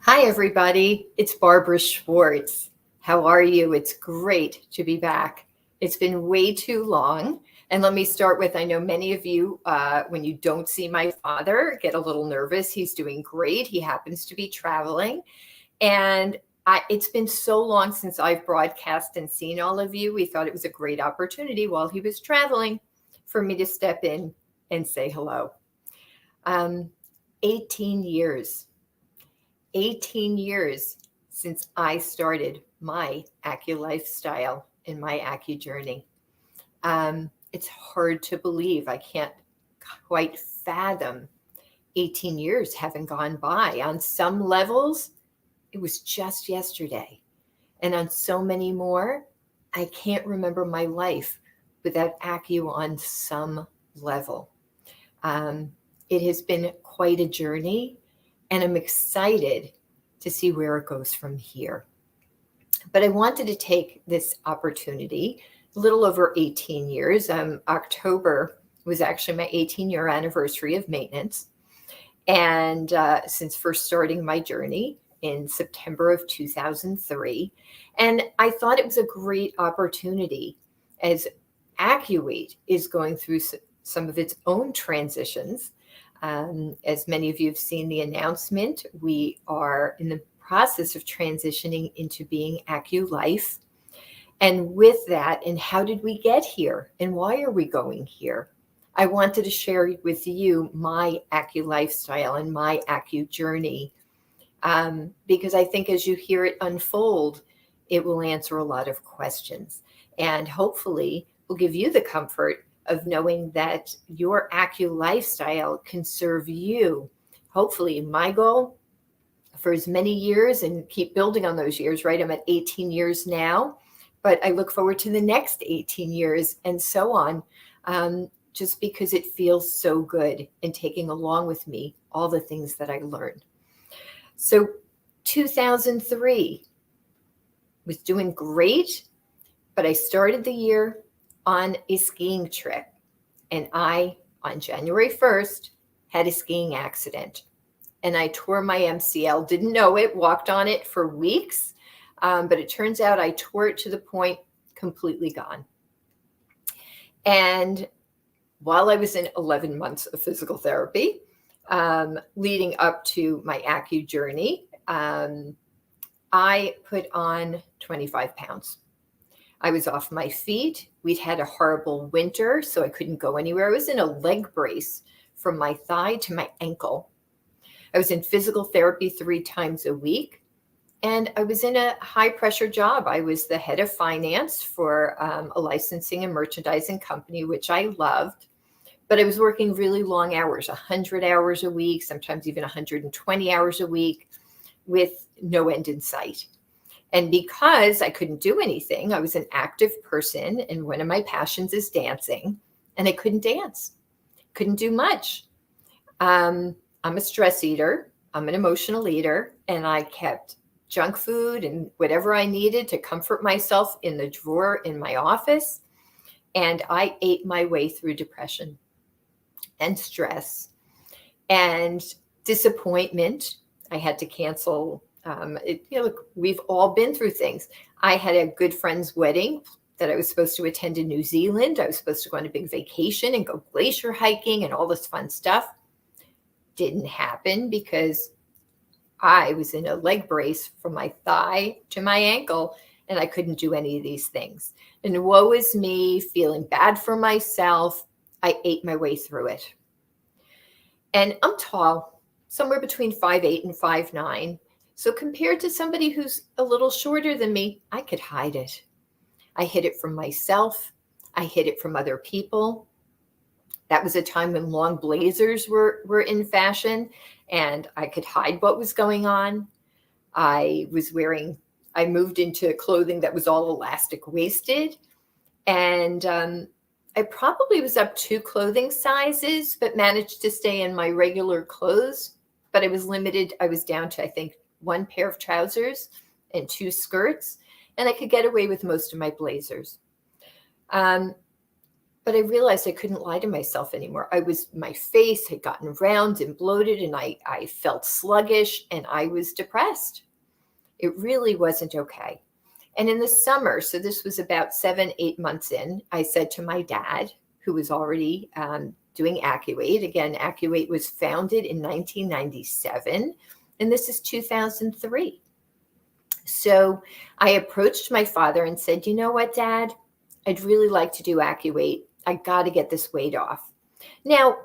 Hi, everybody. It's Barbara Schwartz. How are you? It's great to be back. It's been way too long. And let me start with, I know many of you, when you don't see my father, get a little nervous. He's doing great. He happens to be traveling. And it's been so long since I've broadcast and seen all of you. We thought it was a great opportunity while he was traveling for me to step in and say hello. 18 years. 18 years since I started my Acu lifestyle and my Acu journey. It's hard to believe. I can't quite fathom 18 years having gone by. On some levels, it was just yesterday. And on so many more, I can't remember my life without Acu on some level. It has been quite a journey. And I'm excited to see where it goes from here. But I wanted to take this opportunity, a little over 18 years. October was actually my 18-year anniversary of maintenance. And since first starting my journey in September of 2003. And I thought it was a great opportunity as AccuWeight is going through some of its own transitions. As many of you have seen the announcement, we are in the process of transitioning into being Acu Life. And with that, and how did we get here? And why are we going here? I wanted to share with you my Acu lifestyle and my Acu journey, because I think as you hear it unfold, it will answer a lot of questions. And hopefully will give you the comfort of knowing that your Acu lifestyle can serve you. Hopefully, my goal for as many years and keep building on those years, right? I'm at 18 years now, but I look forward to the next 18 years and so on, just because it feels so good and taking along with me all the things that I learned. So 2003 was doing great, but I started the year on a skiing trip. And I, on January 1st, had a skiing accident. And I tore my MCL, didn't know it, walked on it for weeks. But it turns out I tore it to the point completely gone. And while I was in 11 months of physical therapy, leading up to my Acu journey, I put on 25 pounds. I was off my feet. We'd had a horrible winter, so I couldn't go anywhere. I was in a leg brace from my thigh to my ankle. I was in physical therapy 3 times a week, and I was in a high-pressure job. I was the head of finance for a licensing and merchandising company, which I loved, but I was working really long hours, 100 hours a week, sometimes even 120 hours a week, with no end in sight. And because I couldn't do anything, I was an active person, and one of my passions is dancing, and I couldn't dance, couldn't do much. I'm a stress eater, I'm an emotional eater, and I kept junk food and whatever I needed to comfort myself in the drawer in my office, and I ate my way through depression and stress and disappointment. I had to cancel. Look, we've all been through things. I had a good friend's wedding that I was supposed to attend in New Zealand. I was supposed to go on a big vacation and go glacier hiking and all this fun stuff. Didn't happen because I was in a leg brace from my thigh to my ankle, and I couldn't do any of these things. And woe is me, feeling bad for myself. I ate my way through it. And I'm tall, somewhere between 5'8" and 5'9". So compared to somebody who's a little shorter than me, I could hide it. I hid it from myself. I hid it from other people. That was a time when long blazers were in fashion, and I could hide what was going on. I moved into clothing that was all elastic waisted, and I probably was up 2 clothing sizes, but managed to stay in my regular clothes. But I was limited. I was down to, I think, 1 pair of trousers and 2 skirts, and I could get away with most of my blazers. But I realized I couldn't lie to myself anymore. My face had gotten round and bloated, and I felt sluggish, and I was depressed. It really wasn't okay. And in the summer, so this was about 7, 8 months in, I said to my dad, who was already doing AccuWeight. Again, AccuWeight was founded in 1997, and this is 2003. So I approached my father and said, you know what, Dad? I'd really like to do AccuWeight. I got to get this weight off. Now,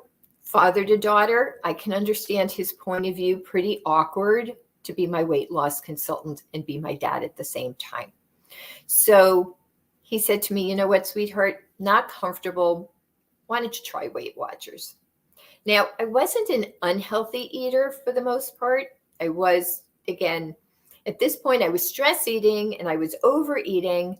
father to daughter, I can understand his point of view. Pretty awkward to be my weight loss consultant and be my dad at the same time. So he said to me, you know what, sweetheart, not comfortable. Why don't you try Weight Watchers? Now, I wasn't an unhealthy eater for the most part. I was, again, at this point, I was stress eating and I was overeating.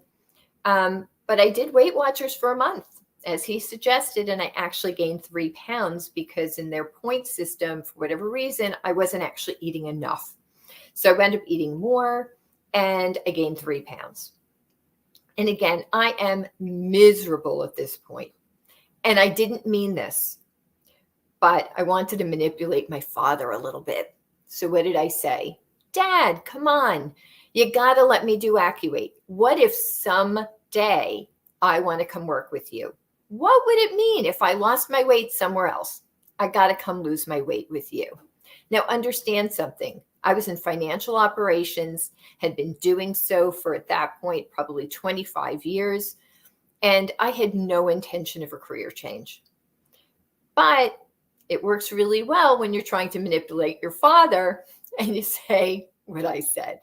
But I did Weight Watchers for a month, as he suggested, and I actually gained 3 pounds because in their point system, for whatever reason, I wasn't actually eating enough. So I wound up eating more, and I gained 3 pounds. And again, I am miserable at this point. And I didn't mean this, but I wanted to manipulate my father a little bit. So what did I say? Dad, come on. You got to let me do AccuWeight. What if someday I want to come work with you? What would it mean if I lost my weight somewhere else? I got to come lose my weight with you. Now, understand something. I was in financial operations, had been doing so for, at that point, probably 25 years, and I had no intention of a career change. But it works really well when you're trying to manipulate your father and you say what I said.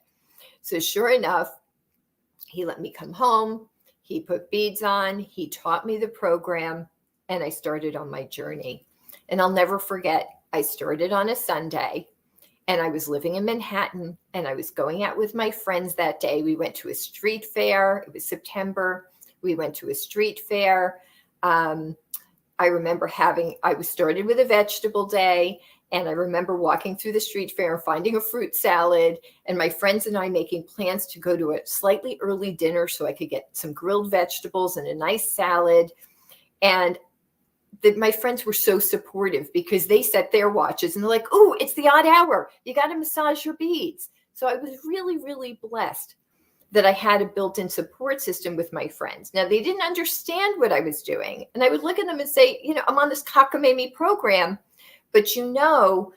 So sure enough, he let me come home. He put beads on. He taught me the program, and I started on my journey. And I'll never forget, I started on a Sunday, and I was living in Manhattan, and I was going out with my friends that day. We went to a street fair. It was September. We went to a street fair. I remember I was started with a vegetable day, and I remember walking through the street fair and finding a fruit salad, and my friends and I making plans to go to a slightly early dinner so I could get some grilled vegetables and a nice salad. And my friends were so supportive because they set their watches and they're like, oh, it's the odd hour. You got to massage your beads. So I was really, really blessed that I had a built-in support system with my friends. Now, they didn't understand what I was doing. And I would look at them and say, I'm on this cockamamie program, but you know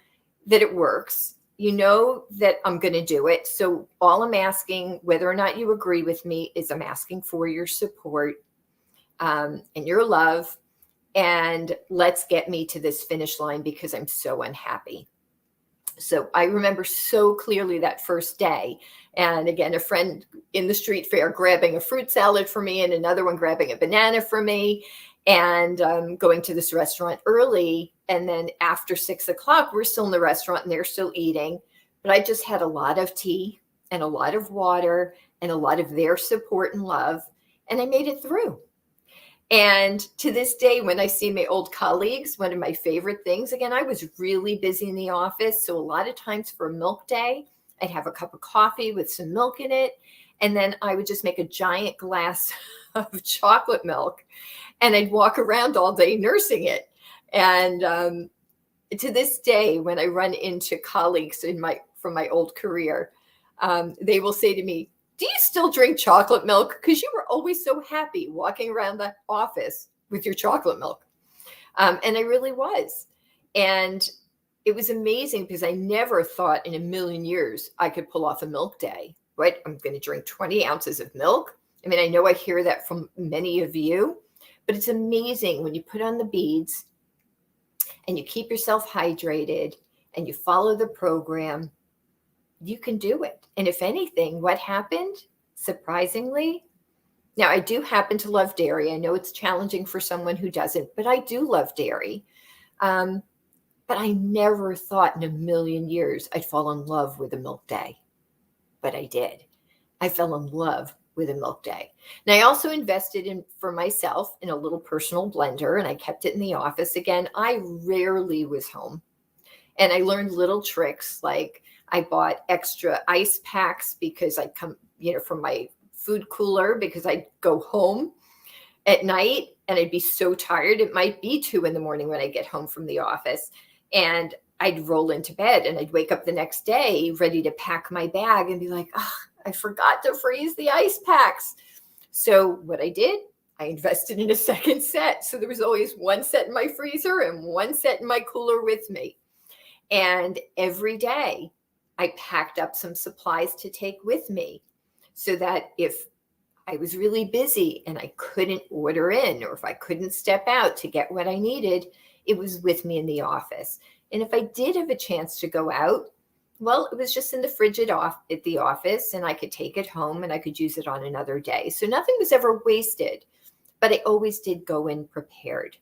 that it works. You know that I'm going to do it. So all I'm asking, whether or not you agree with me, is I'm asking for your support and your love. And let's get me to this finish line because I'm so unhappy. So I remember so clearly that first day. And again, a friend in the street fair grabbing a fruit salad for me and another one grabbing a banana for me, and going to this restaurant early. And then after 6 o'clock, we're still in the restaurant and they're still eating. But I just had a lot of tea and a lot of water and a lot of their support and love. And I made it through. And to this day, when I see my old colleagues, one of my favorite things, again, I was really busy in the office. So a lot of times for a milk day, I'd have a cup of coffee with some milk in it. And then I would just make a giant glass of chocolate milk. And I'd walk around all day nursing it. And to this day, when I run into colleagues from my old career, they will say to me, do you still drink chocolate milk? Because you were always so happy walking around the office with your chocolate milk. And I really was. And it was amazing because I never thought in a million years I could pull off a milk day, right? I'm going to drink 20 ounces of milk. I mean, I know I hear that from many of you, but it's amazing when you put on the beads and you keep yourself hydrated and you follow the program, you can do it. And if anything, what happened, surprisingly, now I do happen to love dairy. I know it's challenging for someone who doesn't, but I do love dairy. But I never thought in a million years I'd fall in love with a milk day. But I did. I fell in love with a milk day. And I also invested for myself in a little personal blender, and I kept it in the office. Again, I rarely was home. And I learned little tricks, like I bought extra ice packs because I'd come, from my food cooler, because I'd go home at night and I'd be so tired. It might be 2 in the morning when I get home from the office, and I'd roll into bed, and I'd wake up the next day ready to pack my bag and be like, oh, I forgot to freeze the ice packs. So what I did, I invested in a second set. So there was always one set in my freezer and one set in my cooler with me. And every day I packed up some supplies to take with me so that if I was really busy and I couldn't order in, or if I couldn't step out to get what I needed, it was with me in the office. And if I did have a chance to go out, well, it was just in the fridge at the office, and I could take it home and I could use it on another day. So nothing was ever wasted, but I always did go in prepared.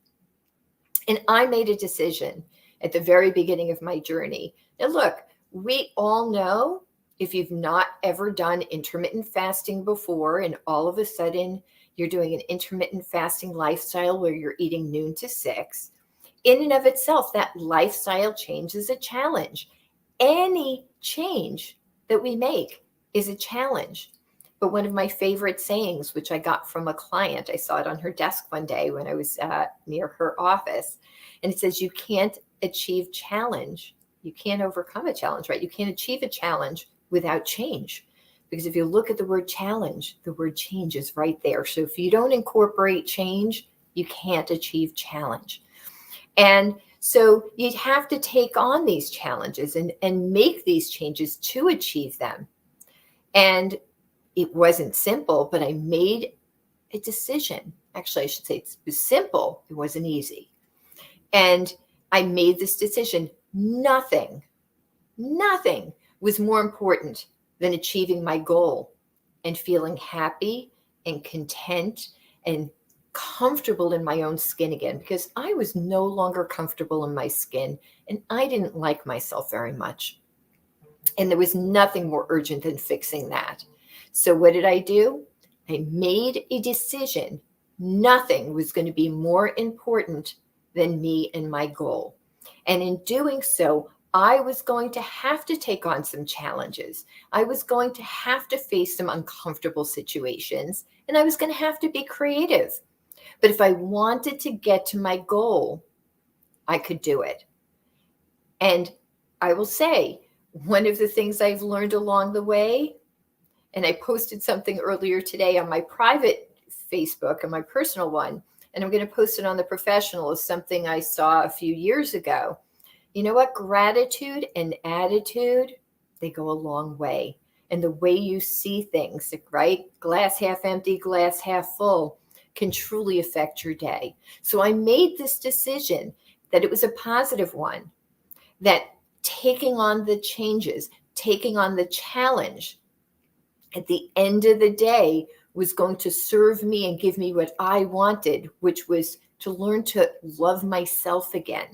And I made a decision at the very beginning of my journey. Now, look, we all know, if you've not ever done intermittent fasting before, and all of a sudden you're doing an intermittent fasting lifestyle where you're eating noon to 6, in and of itself, that lifestyle change is a challenge. Any change that we make is a challenge. But one of my favorite sayings, which I got from a client, I saw it on her desk one day when I was near her office, and it says, you can't achieve challenge. You can't overcome a challenge, right? You can't achieve a challenge without change. Because if you look at the word challenge, the word change is right there. So if you don't incorporate change, you can't achieve challenge. And so you'd have to take on these challenges and make these changes to achieve them. And it wasn't simple, but I made a decision. Actually, I should say it was simple. It wasn't easy. And I made this decision. Nothing was more important than achieving my goal and feeling happy and content and comfortable in my own skin again, because I was no longer comfortable in my skin and I didn't like myself very much. And there was nothing more urgent than fixing that. So what did I do? I made a decision. Nothing was going to be more important than me and my goal. And in doing so, I was going to have to take on some challenges. I was going to have to face some uncomfortable situations, and I was going to have to be creative. But if I wanted to get to my goal, I could do it. And I will say, one of the things I've learned along the way, and I posted something earlier today on my private Facebook and my personal one, and I'm going to post it on the professional, is something I saw a few years ago. You know what? Gratitude and attitude, they go a long way. And the way you see things, right? Glass half empty, glass half full, can truly affect your day. So I made this decision that it was a positive one, that taking on the changes, taking on the challenge at the end of the day was going to serve me and give me what I wanted, which was to learn to love myself again,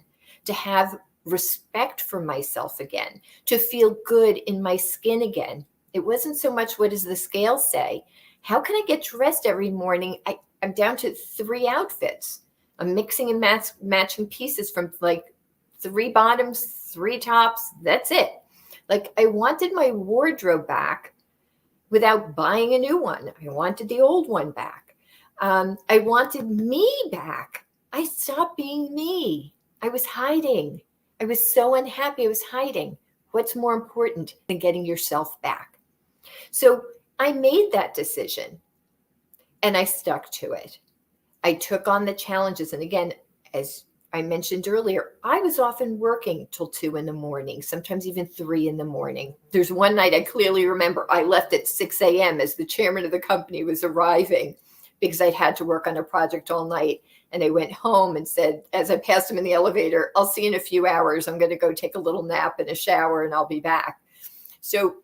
to have respect for myself again, to feel good in my skin again. It wasn't so much, what does the scale say? How can I get dressed every morning? I'm down to 3 outfits. I'm mixing and matching pieces from like 3 bottoms, 3 tops. That's it. Like, I wanted my wardrobe back without buying a new one. I wanted the old one back. I wanted me back. I stopped being me. I was hiding. I was so unhappy. I was hiding. What's more important than getting yourself back? So I made that decision and I stuck to it. I took on the challenges. And again, as I mentioned earlier, I was often working till 2 in the morning, sometimes even 3 in the morning. There's one night I clearly remember I left at 6 a.m. as the chairman of the company was arriving, because I'd had to work on a project all night. And I went home and said, as I passed him in the elevator, I'll see you in a few hours. I'm going to go take a little nap and a shower and I'll be back. So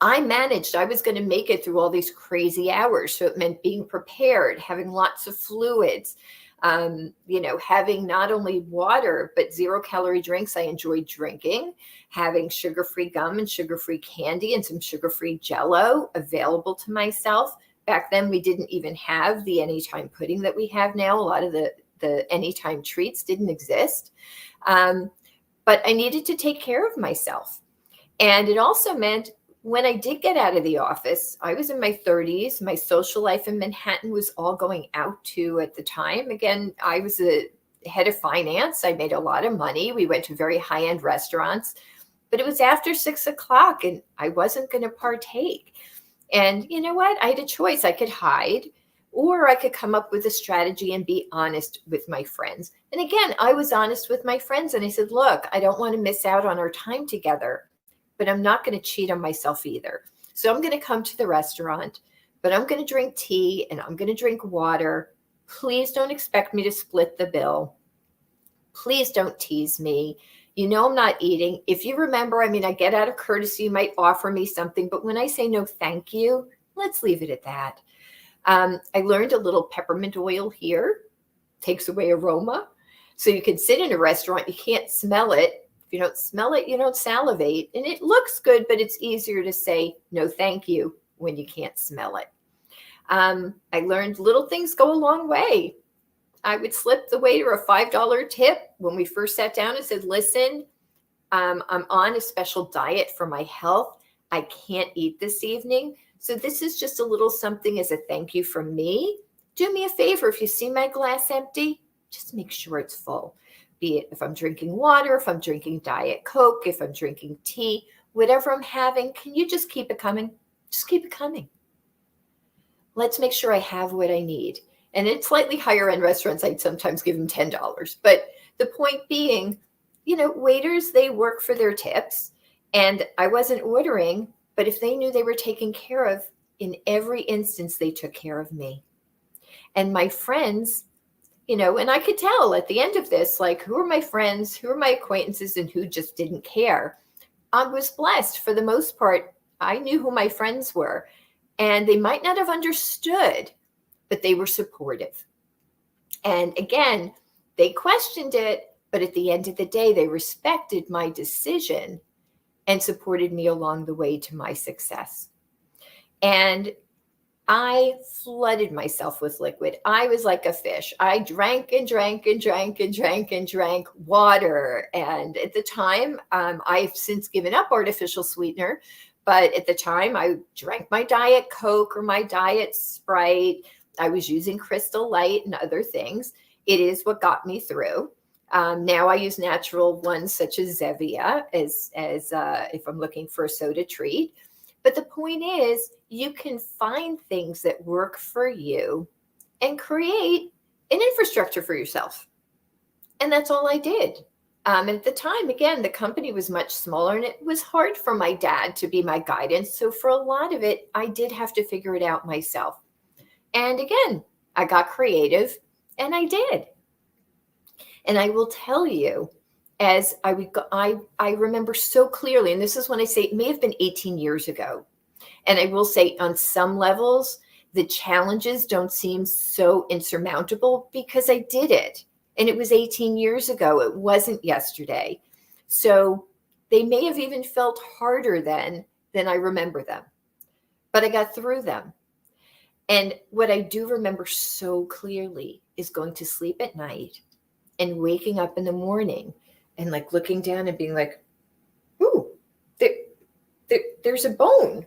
I managed. I was going to make it through all these crazy hours. So it meant being prepared, having lots of fluids, having not only water, but 0-calorie drinks I enjoyed drinking, having sugar-free gum and sugar-free candy and some sugar-free Jell-O available to myself. Back then, we didn't even have the anytime pudding that we have now. A lot of the anytime treats didn't exist. But I needed to take care of myself. And it also meant when I did get out of the office, I was in my 30s. My social life in Manhattan was all going out to at the time. Again, I was a head of finance. I made a lot of money. We went to very high-end restaurants, but it was after 6 o'clock and I wasn't going to partake. And you know what? I had a choice. I could hide, or I could come up with a strategy and be honest with my friends. And again, I was honest with my friends and I said, look, I don't want to miss out on our time together, but I'm not going to cheat on myself either. So I'm going to come to the restaurant, but I'm going to drink tea and I'm going to drink water. Please don't expect me to split the bill. Please don't tease me. You know I'm not eating. If you remember, I mean, I get out of courtesy, you might offer me something, but when I say no, thank you, let's leave it at that. I learned a little peppermint oil here takes away aroma. So you can sit in a restaurant, you can't smell it. If you don't smell it, you don't salivate. And it looks good, but it's easier to say no, thank you when you can't smell it. I learned little things go a long way. I would slip the waiter a $5 tip when we first sat down and said, listen, I'm on a special diet for my health. I can't eat this evening. So this is just a little something as a thank you from me. Do me a favor. If you see my glass empty, just make sure it's full. Be it if I'm drinking water, if I'm drinking Diet Coke, if I'm drinking tea, whatever I'm having, can you just keep it coming? Just keep it coming. Let's make sure I have what I need. And in slightly higher end restaurants, I'd sometimes give them $10. But the point being, you know, waiters, they work for their tips. And I wasn't ordering, but if they knew they were taken care of, in every instance, they took care of me. And my friends, you know, and I could tell at the end of this, like, who are my friends, who are my acquaintances, and who just didn't care. I was blessed for the most part. I knew who my friends were, and they might not have understood, but they were supportive. And again, they questioned it, but at the end of the day, they respected my decision and supported me along the way to my success. And I flooded myself with liquid. I was like a fish. I drank and drank and drank and drank and drank water. And at the time, I've since given up artificial sweetener, but at the time I drank my Diet Coke or my Diet Sprite. I was using Crystal Light and other things. It is what got me through. Now I use natural ones such as Zevia as if I'm looking for a soda treat. But the point is, you can find things that work for you and create an infrastructure for yourself. And that's all I did. At the time, again, the company was much smaller and it was hard for my dad to be my guidance. So for a lot of it, I did have to figure it out myself. And again, I got creative and I did. And I will tell you, as I would go, I remember so clearly, and this is when I say it may have been 18 years ago. And I will say on some levels, the challenges don't seem so insurmountable because I did it. And it was 18 years ago. It wasn't yesterday. So they may have even felt harder then than I remember them. But I got through them. And what I do remember so clearly is going to sleep at night and waking up in the morning and like looking down and being like, ooh, there's a bone.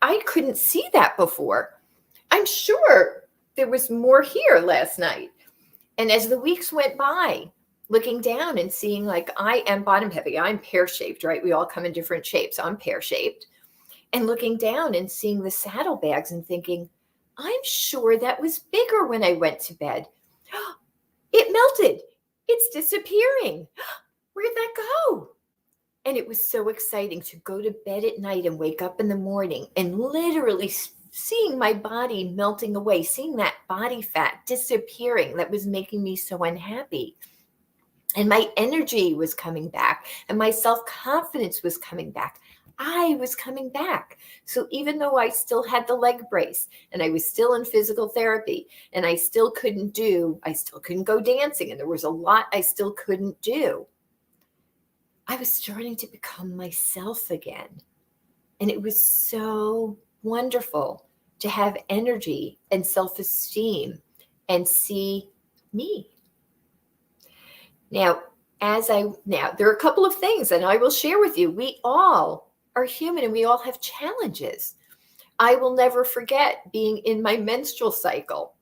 I couldn't see that before. I'm sure there was more here last night. And as the weeks went by, looking down and seeing like I am bottom heavy, I'm pear-shaped, right? We all come in different shapes. I'm pear-shaped. And looking down and seeing the saddlebags and thinking, I'm sure that was bigger when I went to bed. It melted. It's disappearing. Where'd that go? And it was so exciting to go to bed at night and wake up in the morning and literally seeing my body melting away, seeing that body fat disappearing that was making me so unhappy. And my energy was coming back and my self-confidence was coming back. I was coming back. So even though I still had the leg brace and I was still in physical therapy and I still couldn't go dancing and there was a lot I still couldn't do, I was starting to become myself again. And it was so wonderful to have energy and self-esteem and see me. Now, there are a couple of things that I will share with you. We all are human and we all have challenges. I will never forget being in my menstrual cycle.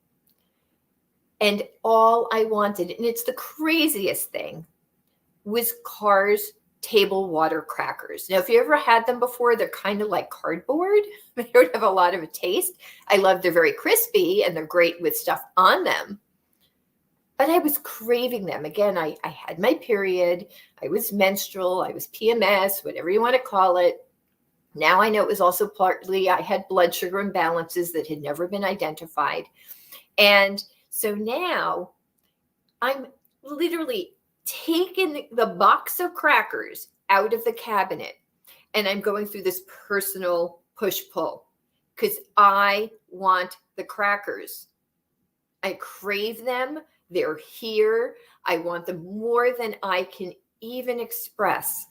And all I wanted, and it's the craziest thing, was Carr's table water crackers. Now, if you ever had them before, they're kind of like cardboard. They don't have a lot of a taste. I love they're very crispy and they're great with stuff on them. But I was craving them. Again, I had my period. I was menstrual. I was PMS, whatever you want to call it. Now I know it was also partly I had blood sugar imbalances that had never been identified. And so now I'm literally taking the box of crackers out of the cabinet and I'm going through this personal push-pull because I want the crackers. I crave them. They're here. I want them more than I can even express.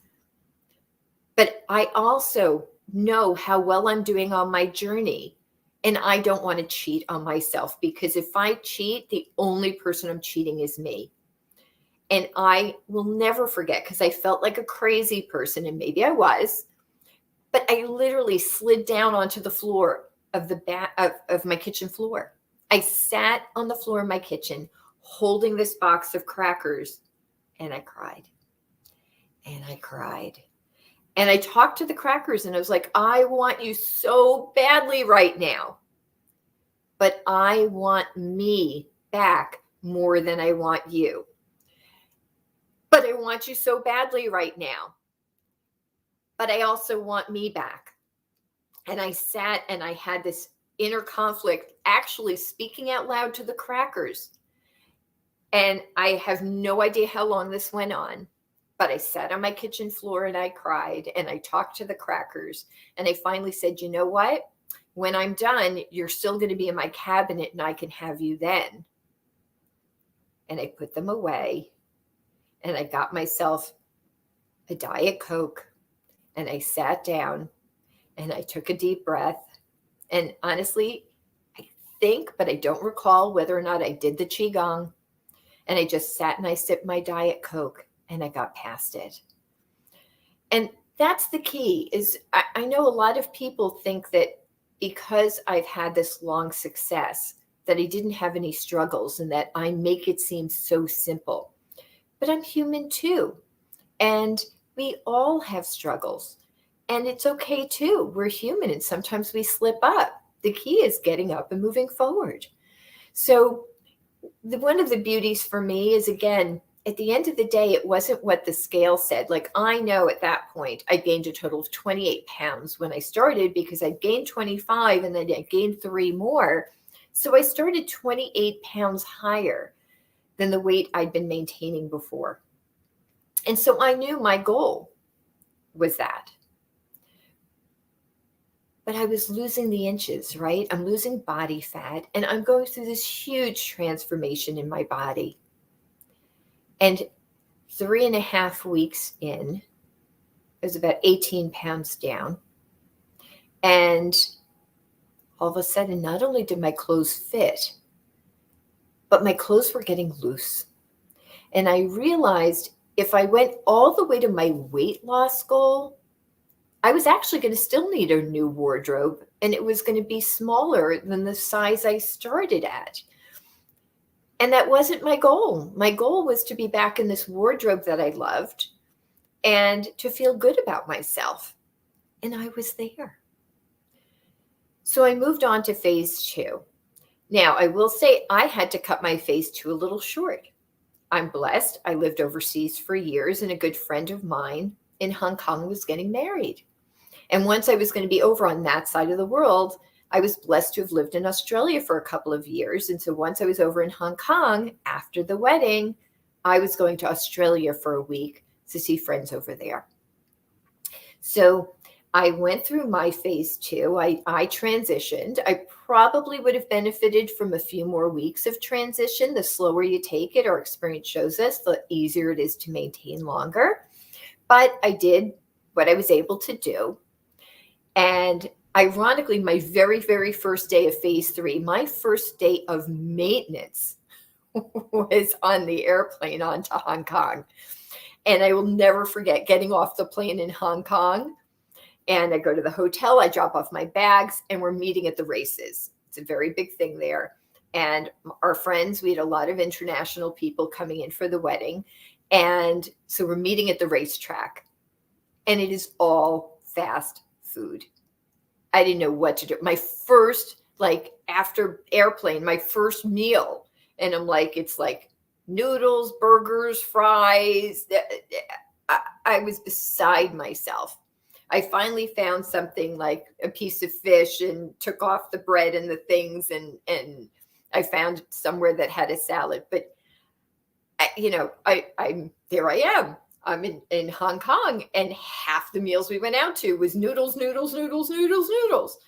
But I also know how well I'm doing on my journey. And I don't want to cheat on myself because if I cheat, the only person I'm cheating is me. And I will never forget because I felt like a crazy person, and maybe I was, but I literally slid down onto the floor of of my kitchen floor. I sat on the floor of my kitchen holding this box of crackers, and I cried. And I cried. And I talked to the crackers and I was like, I want you so badly right now, but I want me back more than I want you. But I want you so badly right now, but I also want me back. And I sat and I had this inner conflict, actually speaking out loud to the crackers. And I have no idea how long this went on. But I sat on my kitchen floor and I cried and I talked to the crackers. And I finally said, you know what? When I'm done, you're still going to be in my cabinet and I can have you then. And I put them away and I got myself a Diet Coke and I sat down and I took a deep breath. And honestly, I think, but I don't recall whether or not I did the Qigong. And I just sat and I sipped my Diet Coke. And I got past it. And that's the key is I know a lot of people think that because I've had this long success, that I didn't have any struggles and that I make it seem so simple. But I'm human too. And we all have struggles. And it's okay too. We're human and sometimes we slip up. The key is getting up and moving forward. So one of the beauties for me is, again, at the end of the day, it wasn't what the scale said. Like I know at that point, I gained a total of 28 pounds when I started because I gained 25 and then I gained 3 more. So I started 28 pounds higher than the weight I'd been maintaining before. And so I knew my goal was that. But I was losing the inches, right? I'm losing body fat and I'm going through this huge transformation in my body. And 3.5 weeks in, it was about 18 pounds down. And all of a sudden, not only did my clothes fit, but my clothes were getting loose. And I realized if I went all the way to my weight loss goal, I was actually going to still need a new wardrobe. And it was going to be smaller than the size I started at. And that wasn't my goal. My goal was to be back in this wardrobe that I loved and to feel good about myself. And I was there. So I moved on to phase 2. Now, I will say I had to cut my phase 2 a little short. I'm blessed. I lived overseas for years, and a good friend of mine in Hong Kong was getting married. And once I was going to be over on that side of the world, I was blessed to have lived in Australia for a couple of years. And so once I was over in Hong Kong after the wedding, I was going to Australia for a week to see friends over there. So I went through my phase 2. I transitioned. I probably would have benefited from a few more weeks of transition. The slower you take it, our experience shows us, the easier it is to maintain longer. But I did what I was able to do. And ironically, my very, very first day of phase 3, my first day of maintenance was on the airplane on to Hong Kong. And I will never forget getting off the plane in Hong Kong And I go to the hotel, I drop off my bags, and we're meeting at the races. It's a very big thing there. And our friends, we had a lot of international people coming in for the wedding. And so we're meeting at the racetrack. And it is all fast food. I didn't know what to do. My first, like after airplane, my first meal. And I'm like, it's like noodles, burgers, fries. I was beside myself. I finally found something like a piece of fish and took off the bread and the things, and I found somewhere that had a salad. But I'm there. I am. I'm in Hong Kong, and half the meals we went out to was noodles, noodles, noodles, noodles, noodles.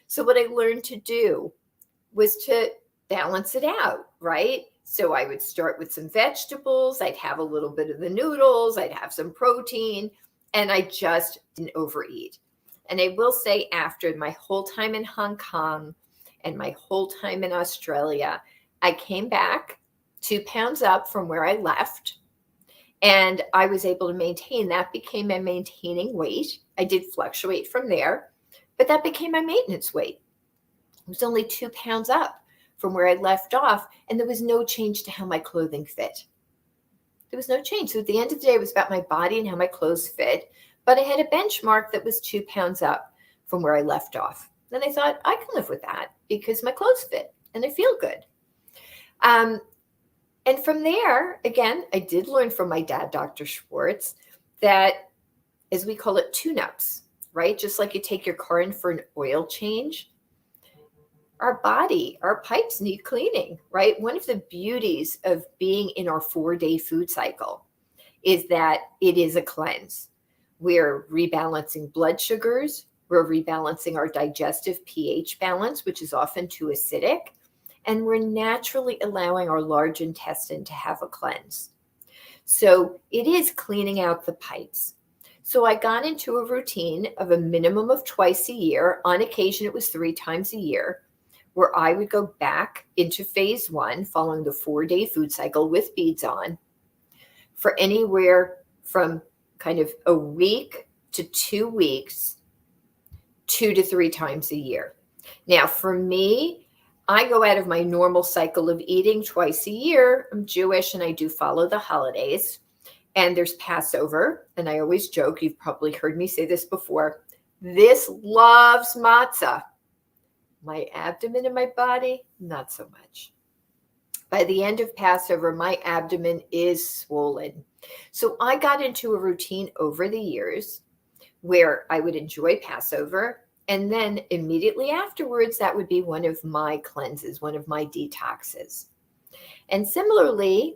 So what I learned to do was to balance it out, right? So I would start with some vegetables. I'd have a little bit of the noodles. I'd have some protein, and I just didn't overeat. And I will say, after my whole time in Hong Kong and my whole time in Australia, I came back 2 pounds up from where I left. And I was able to maintain. That became my maintaining weight. I did fluctuate from there, but that became my maintenance weight. It was only 2 pounds up from where I left off, and there was no change to how my clothing fit. There was no change. So at the end of the day, it was about my body and how my clothes fit, but I had a benchmark that was 2 pounds up from where I left off. And I thought, I can live with that because my clothes fit and I feel good. And from there, again, I did learn from my dad, Dr. Schwartz, that, as we call it, tune-ups, right? Just like you take your car in for an oil change, our body, our pipes need cleaning, right? One of the beauties of being in our 4-day food cycle is that it is a cleanse. We're rebalancing blood sugars. We're rebalancing our digestive pH balance, which is often too acidic. And we're naturally allowing our large intestine to have a cleanse. So it is cleaning out the pipes. So I got into a routine of a minimum of twice a year. On occasion, it was 3 times a year, where I would go back into phase 1 following the 4-day food cycle with beads on for anywhere from kind of a week to 2 weeks, 2 to 3 times a year. Now, for me, I go out of my normal cycle of eating twice a year. I'm Jewish and I do follow the holidays. And there's Passover. And I always joke, you've probably heard me say this before, this loves matzah. My abdomen and my body, not so much. By the end of Passover, my abdomen is swollen. So I got into a routine over the years where I would enjoy Passover. And then immediately afterwards, that would be one of my cleanses, one of my detoxes. And similarly,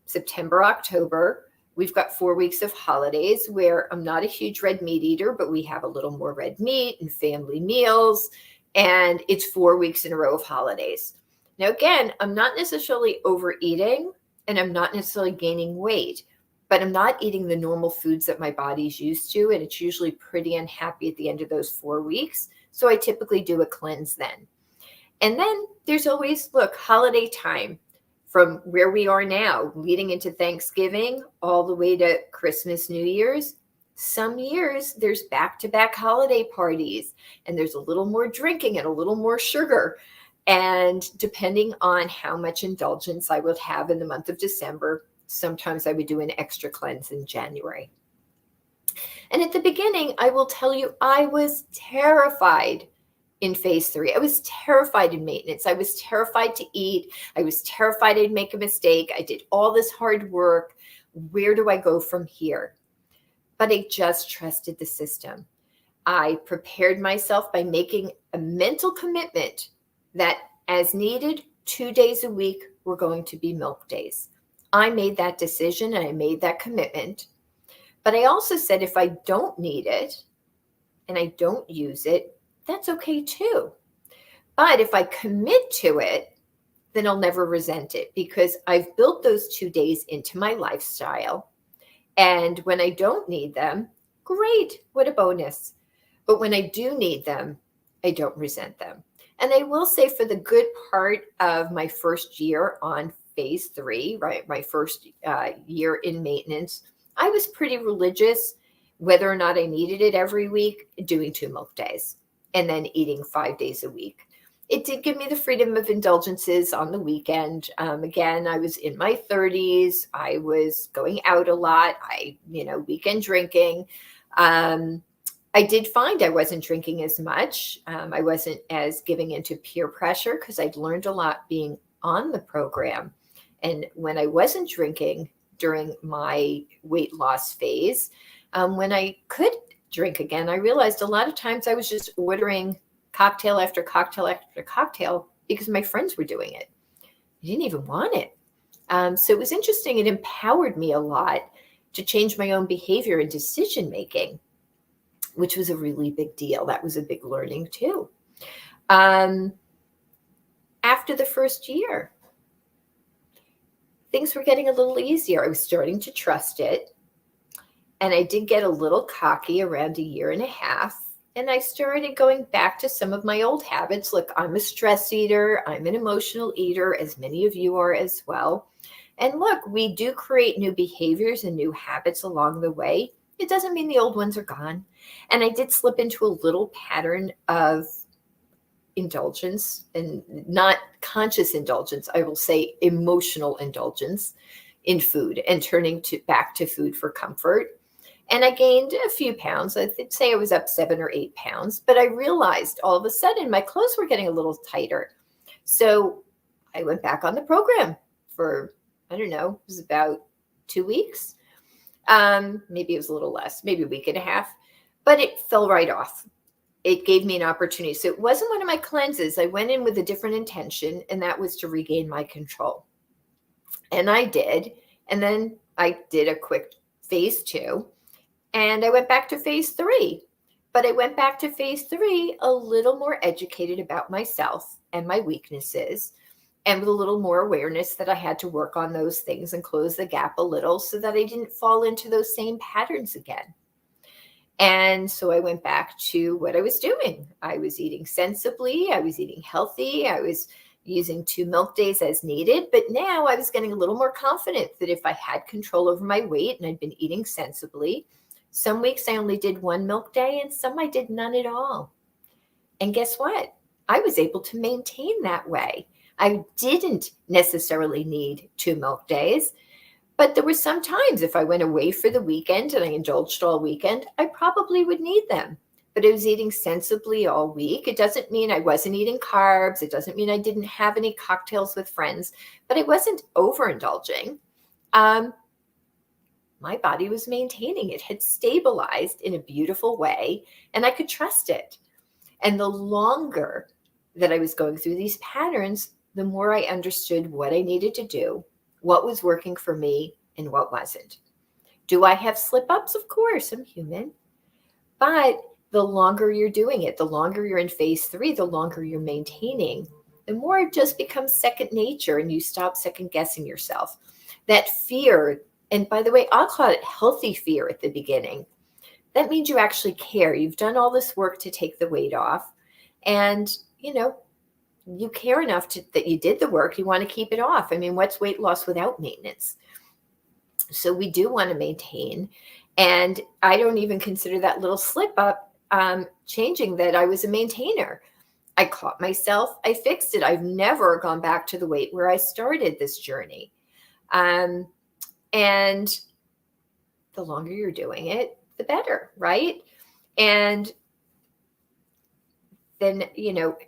September, October, we've got 4 weeks of holidays where I'm not a huge red meat eater, but we have a little more red meat and family meals. And it's 4 weeks in a row of holidays. Now, again, I'm not necessarily overeating and I'm not necessarily gaining weight, but I'm not eating the normal foods that my body's used to. And it's usually pretty unhappy at the end of those 4 weeks. So I typically do a cleanse then. And then there's always, look, holiday time from where we are now, leading into Thanksgiving, all the way to Christmas, New Year's. Some years there's back-to-back holiday parties and there's a little more drinking and a little more sugar. And depending on how much indulgence I would have in the month of December, sometimes I would do an extra cleanse in January. And at the beginning, I will tell you, I was terrified in phase 3. I was terrified in maintenance. I was terrified to eat. I was terrified I'd make a mistake. I did all this hard work. Where do I go from here? But I just trusted the system. I prepared myself by making a mental commitment that as needed, 2 days a week were going to be milk days. I made that decision and I made that commitment. But I also said, if I don't need it and I don't use it, that's okay too. But if I commit to it, then I'll never resent it because I've built those 2 days into my lifestyle. And when I don't need them, great, what a bonus. But when I do need them, I don't resent them. And I will say, for the good part of my first year on phase 3, right, my first year in maintenance, I was pretty religious, whether or not I needed it every week, doing 2 milk days and then eating 5 days a week. It did give me the freedom of indulgences on the weekend. Again, I was in my 30s. I was going out a lot. Weekend drinking. I did find I wasn't drinking as much. I wasn't as giving into peer pressure because I'd learned a lot being on the program. And when I wasn't drinking during my weight loss phase, when I could drink again, I realized a lot of times I was just ordering cocktail after cocktail after cocktail because my friends were doing it. I didn't even want it. So it was interesting. It empowered me a lot to change my own behavior and decision making, which was a really big deal. That was a big learning too. After the first year, things were getting a little easier. I was starting to trust it. And I did get a little cocky around 1.5 years. And I started going back to some of my old habits. Look, I'm a stress eater. I'm an emotional eater, as many of you are as well. And look, we do create new behaviors and new habits along the way. It doesn't mean the old ones are gone. And I did slip into a little pattern of indulgence, and not conscious indulgence. I will say emotional indulgence in food and turning back to food for comfort. And I gained a few pounds. I'd say I was up 7 or 8 pounds, but I realized all of a sudden my clothes were getting a little tighter. So I went back on the program for, I don't know, it was about 2 weeks. Maybe it was a little less, maybe 1.5 weeks, but it fell right off. It gave me an opportunity. So it wasn't one of my cleanses. I went in with a different intention, and that was to regain my control. And I did. And then I did a quick phase 2, and I went back to phase 3. But I went back to phase 3 a little more educated about myself and my weaknesses, and with a little more awareness that I had to work on those things and close the gap a little so that I didn't fall into those same patterns again. And so I went back to what I was doing. I was eating sensibly. I was eating healthy. I was using 2 milk days as needed. But now I was getting a little more confident that if I had control over my weight and I'd been eating sensibly, some weeks I only did 1 milk day and some I did none at all. And guess what? I was able to maintain that way. I didn't necessarily need 2 milk days. But there were some times if I went away for the weekend and I indulged all weekend, I probably would need them. But I was eating sensibly all week. It doesn't mean I wasn't eating carbs. It doesn't mean I didn't have any cocktails with friends, but I wasn't overindulging. My body was maintaining. It had stabilized in a beautiful way, and I could trust it. And the longer that I was going through these patterns, the more I understood what I needed to do, what was working for me and what wasn't. Do I have slip ups? Of course, I'm human. But the longer you're doing it, the longer you're in phase 3, the longer you're maintaining, the more it just becomes second nature and you stop second guessing yourself. That fear, and by the way, I'll call it healthy fear at the beginning. That means you actually care. You've done all this work to take the weight off, and you care enough that you did the work. You want to keep it off. I mean, what's weight loss without maintenance? So we do want to maintain. And I don't even consider that little slip up changing that I was a maintainer. I caught myself. I fixed it. I've never gone back to the weight where I started this journey. And the longer you're doing it, the better, right? And then,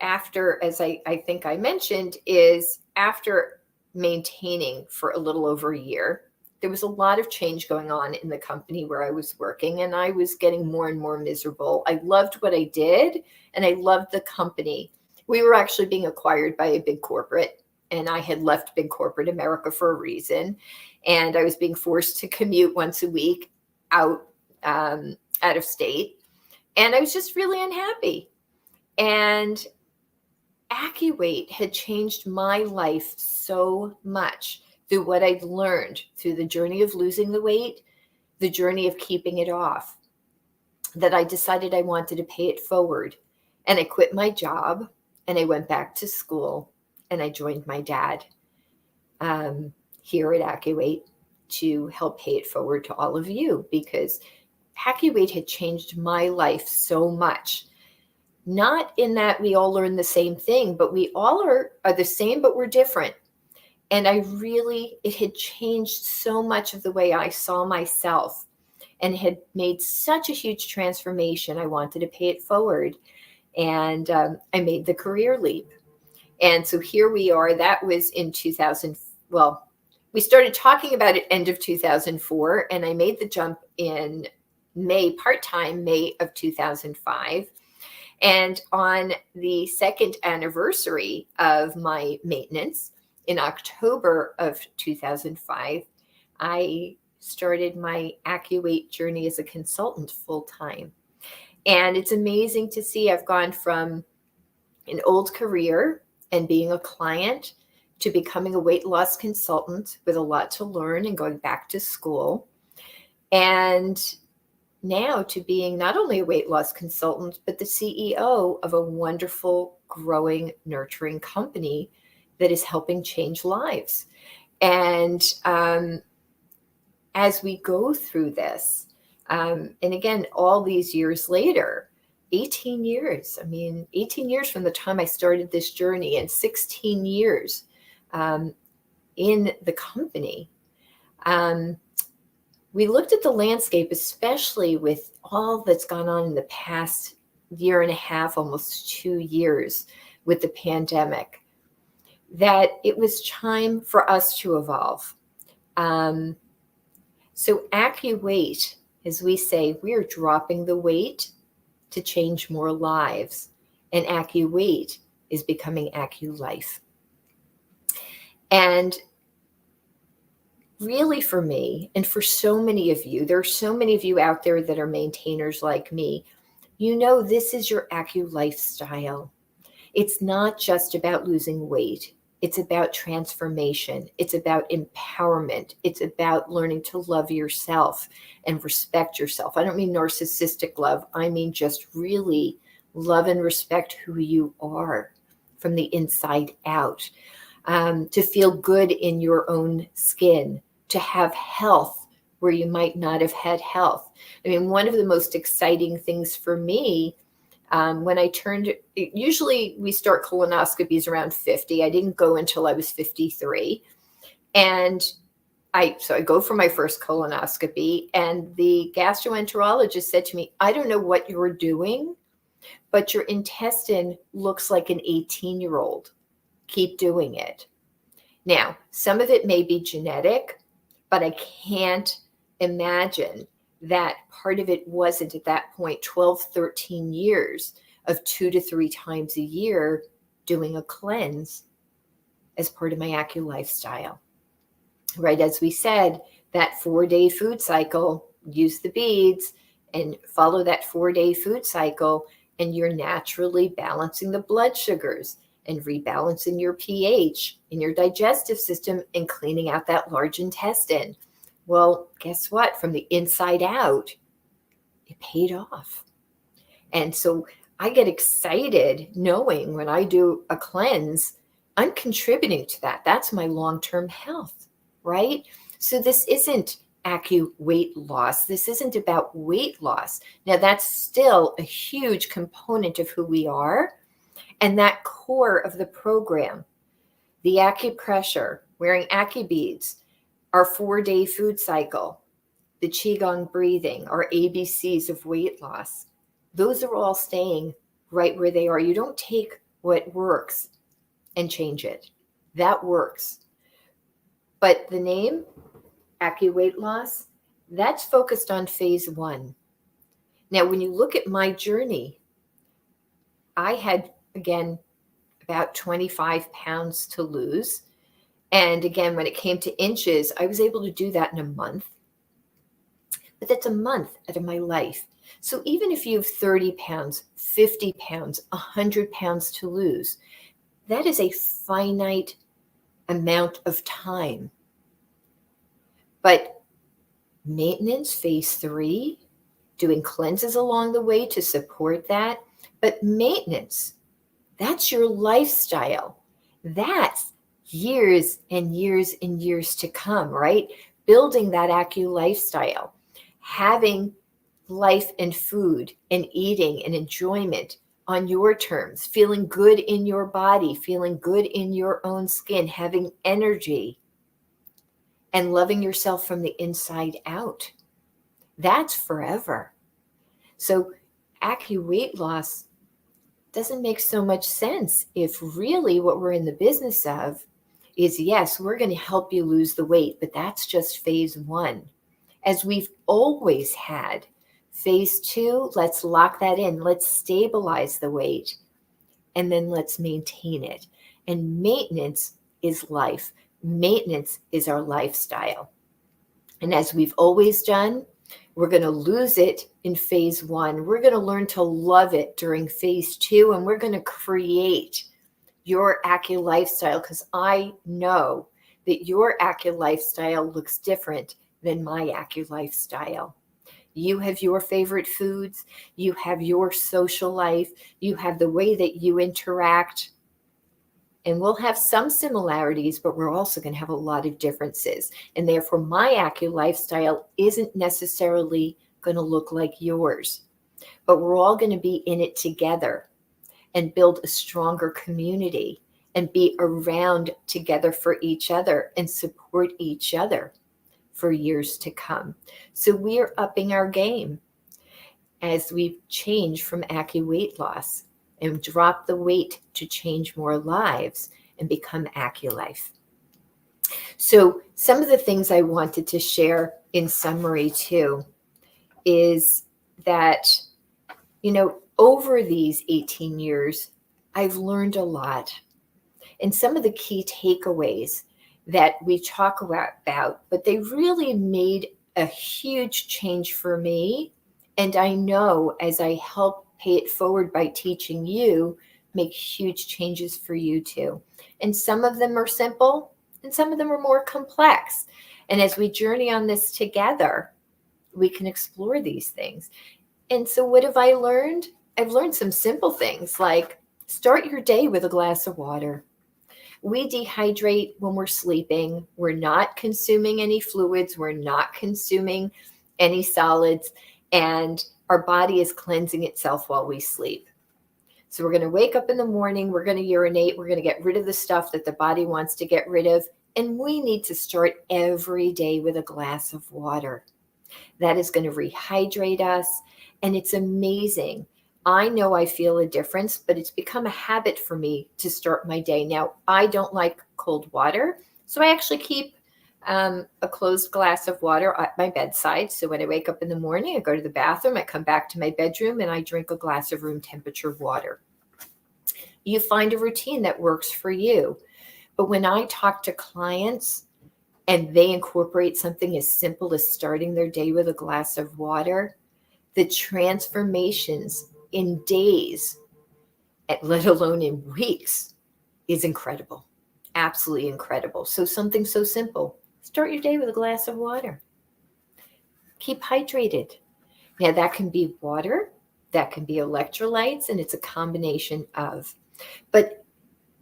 after, as I think I mentioned, is after maintaining for a little over a year, there was a lot of change going on in the company where I was working, and I was getting more and more miserable. I loved what I did, and I loved the company. We were actually being acquired by a big corporate, and I had left big corporate America for a reason, and I was being forced to commute once a week out of state, and I was just really unhappy. And AccuWeight had changed my life so much through what I'd learned through the journey of losing the weight, the journey of keeping it off, that I decided I wanted to pay it forward. And I quit my job and I went back to school and I joined my dad here at AccuWeight to help pay it forward to all of you, because AccuWeight had changed my life so much. Not in that we all learn the same thing, but we all are the same, but we're different. And it had changed so much of the way I saw myself and had made such a huge transformation. I wanted to pay it forward. And I made the career leap. And so here we are. That was in 2000. Well, we started talking about it end of 2004, and I made the jump in part-time May of 2005. And on the second anniversary of my maintenance in October of 2005, I started my AccuWeight journey as a consultant full-time. And it's amazing to see I've gone from an old career and being a client to becoming a weight loss consultant with a lot to learn and going back to school. And now to being not only a weight loss consultant, but the CEO of a wonderful, growing, nurturing company that is helping change lives. And as we go through this, and again, all these years later, 18 years, 18 years from the time I started this journey and 16 years in the company, we looked at the landscape, especially with all that's gone on in the past year and a half, almost 2 years with the pandemic, that it was time for us to evolve. So AccuWeight, as we say, we are dropping the weight to change more lives. And AccuWeight is becoming AccuLife. And really for me, and for so many of you, there are so many of you out there that are maintainers like me, this is your AccuLifestyle. It's not just about losing weight. It's about transformation. It's about empowerment. It's about learning to love yourself and respect yourself. I don't mean narcissistic love. I mean just really love and respect who you are from the inside out. To feel good in your own skin, to have health where you might not have had health. One of the most exciting things for me, when I usually we start colonoscopies around 50. I didn't go until I was 53. And so I go for my first colonoscopy, and the gastroenterologist said to me, I don't know what you're doing, but your intestine looks like an 18-year-old. Keep doing it. Now, some of it may be genetic, but I can't imagine that part of it wasn't at that point 12, 13 years of 2 to 3 times a year doing a cleanse as part of my AccuLifestyle. Right, as we said, that 4-day food cycle, use the beads and follow that 4-day food cycle, and you're naturally balancing the blood sugars and rebalancing your pH in your digestive system and cleaning out that large intestine. Well, guess what? From the inside out, it paid off. And so I get excited knowing when I do a cleanse, I'm contributing to that. That's my long-term health, right? So this isn't AccuWeight loss. This isn't about weight loss. Now, that's still a huge component of who we are. And that core of the program, the acupressure, wearing AccuBeads, our 4-day food cycle, the Qigong breathing, our ABCs of weight loss, those are all staying right where they are. You don't take what works and change it. That works. But the name, AccuWeight Loss, that's focused on phase 1. Now, when you look at my journey, I had, again, about 25 pounds to lose. And again, when it came to inches, I was able to do that in a month. But that's a month out of my life. So even if you have 30 pounds, 50 pounds, 100 pounds to lose, that is a finite amount of time. But maintenance, phase 3, doing cleanses along the way to support that. But maintenance, that's your lifestyle. That's years and years and years to come, right? Building that AccuLifestyle, having life and food and eating and enjoyment on your terms, feeling good in your body, feeling good in your own skin, having energy, and loving yourself from the inside out. That's forever. So weight loss doesn't make so much sense if really what we're in the business of is, yes, we're going to help you lose the weight, but that's just phase 1. As we've always had, phase 2, let's lock that in. Let's stabilize the weight, and then let's maintain it. And maintenance is life. Maintenance is our lifestyle. And as we've always done, we're going to lose it in phase 1. We're going to learn to love it during phase 2, and we're going to create your lifestyle, because I know that your lifestyle looks different than my lifestyle. You have your favorite foods, you have your social life, you have the way that you interact, and we'll have some similarities, but we're also going to have a lot of differences. And therefore, my lifestyle isn't necessarily going to look like yours, but we're all going to be in it together and build a stronger community and be around together for each other and support each other for years to come. So we are upping our game as we change from weight loss and drop the weight to change more lives and become AccuLife. So some of the things I wanted to share in summary too is that, over these 18 years, I've learned a lot. And some of the key takeaways that we talk about, but they really made a huge change for me. And I know as I help pay it forward by teaching you, make huge changes for you too. And some of them are simple and some of them are more complex. And as we journey on this together, we can explore these things. And so what have I learned? I've learned some simple things like start your day with a glass of water. We dehydrate when we're sleeping. We're not consuming any fluids. We're not consuming any solids. And our body is cleansing itself while we sleep. So we're going to wake up in the morning. We're going to urinate. We're going to get rid of the stuff that the body wants to get rid of. And we need to start every day with a glass of water. That is going to rehydrate us. And it's amazing. I know I feel a difference, but it's become a habit for me to start my day. Now, I don't like cold water, so I actually keep a closed glass of water at my bedside. So when I wake up in the morning, I go to the bathroom, I come back to my bedroom, and I drink a glass of room temperature water. You find a routine that works for you. But when I talk to clients and they incorporate something as simple as starting their day with a glass of water, the transformations in days, let alone in weeks, is incredible. Absolutely incredible. So something so simple. Start your day with a glass of water. Keep hydrated. Now that can be water, that can be electrolytes, and it's a combination of. But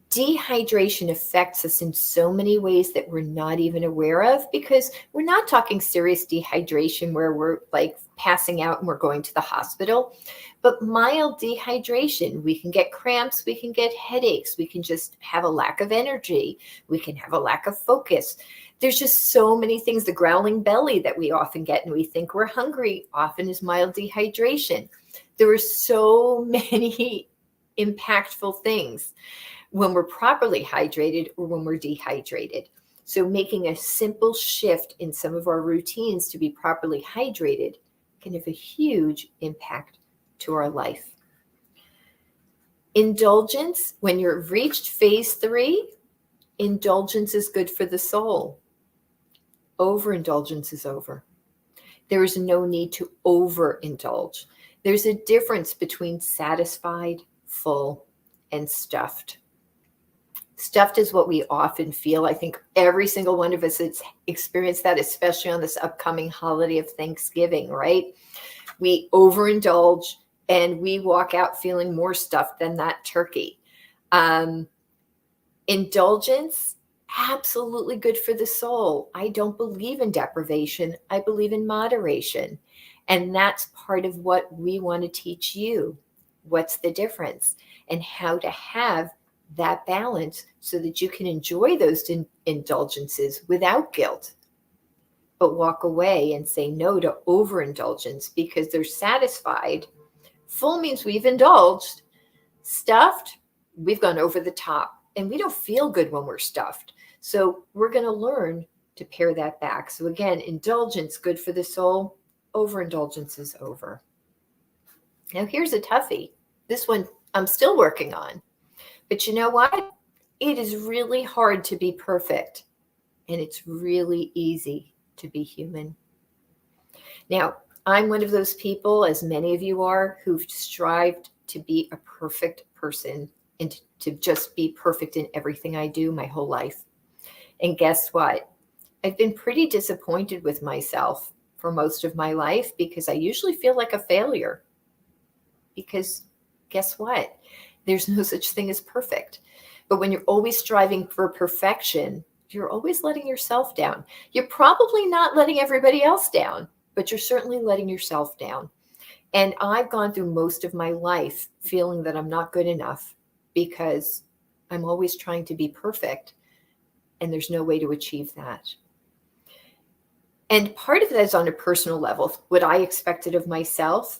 dehydration affects us in so many ways that we're not even aware of, because we're not talking serious dehydration where we're like passing out and we're going to the hospital, but mild dehydration. We can get cramps, we can get headaches, we can just have a lack of energy, we can have a lack of focus. There's just so many things. The growling belly that we often get and we think we're hungry often is mild dehydration. There are so many impactful things when we're properly hydrated or when we're dehydrated. So making a simple shift in some of our routines to be properly hydrated can have a huge impact to our life. Indulgence, when you've reached phase 3, indulgence is good for the soul. Overindulgence is over. There is no need to overindulge. There's a difference between satisfied, full, and stuffed. Stuffed is what we often feel. I think every single one of us has experienced that, especially on this upcoming holiday of Thanksgiving, right? We overindulge and we walk out feeling more stuffed than that turkey. Indulgence, absolutely good for the soul. I don't believe in deprivation. I believe in moderation. And that's part of what we want to teach you. What's the difference and how to have that balance so that you can enjoy those indulgences without guilt, but walk away and say no to overindulgence because they're satisfied. Full means we've indulged. Stuffed, we've gone over the top, and we don't feel good when we're stuffed. So we're going to learn to pare that back. So again, indulgence, good for the soul. Overindulgence is over. Now here's a toughie. This one I'm still working on. But you know what? It is really hard to be perfect. And it's really easy to be human. Now, I'm one of those people, as many of you are, who've strived to be a perfect person and to just be perfect in everything I do my whole life. And guess what? I've been pretty disappointed with myself for most of my life because I usually feel like a failure. Because guess what? There's no such thing as perfect. But when you're always striving for perfection, you're always letting yourself down. You're probably not letting everybody else down, but you're certainly letting yourself down. And I've gone through most of my life feeling that I'm not good enough because I'm always trying to be perfect, and there's no way to achieve that. And part of that is on a personal level, what I expected of myself.